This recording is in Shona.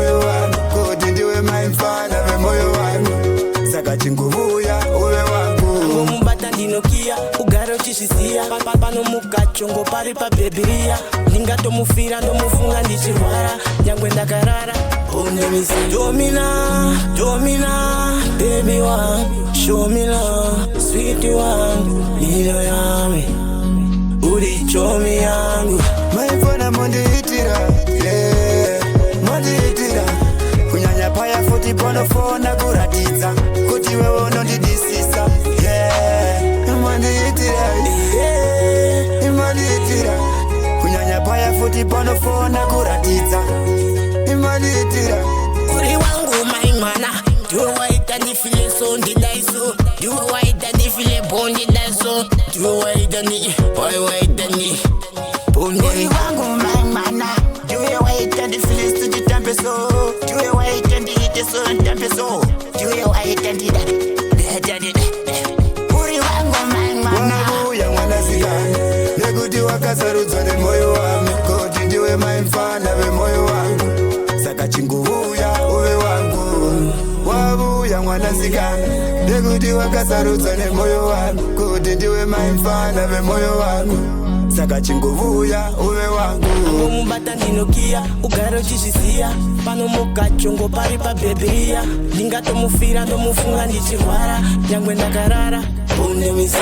moyo wangu, kuti ndiwe maimfana ve moyo wangu, saka chinguvuya uwe wangu. Ngomubata ndinokia ugaro chishisiya pano mukachongo pari pa bebiria ndingatomufira ndomufunga ndichirwara nyangwe ndakarara undemisi. Domina baby one, show me love sweet one, ilo yami uri chomi yangu. Maimfana mondiitira, yeah, mondiitira kunyanya paya futi ponofona kuratidza kuti wewe unondidisisa, yeah, mondiitira, yeah, mondiitira kunyanya paya futi ponofona kuratidza, mondiitira uri wangu maimwana. Do white and the feel so ndidaiso, do white and the feel bondi daiso, do white and the boy white and the bondi. uri wangu maimwana, do white and the feel to the tempe so, do white and the hit so tempe so, do white and the uri wangu maimwana. Wabuya mwana zigani nekuti wakasarudzwa nemoyo wangu, kuti ndiwe maimfana ve moyo wangu, saka chinguvuya uve wangu. Wabuya mwana zigani nekuti wakasarudzwa nemoyo wangu, kuti ndiwe maimfana ve moyo wangu, saka chinguvuya uve wangu. Ngomubata ndinokia ugaro chishisiya pano mukachongo pari pa bebiria ndingatomufira ndomufunga ndichirwara nyangwe ndakarara undemisi.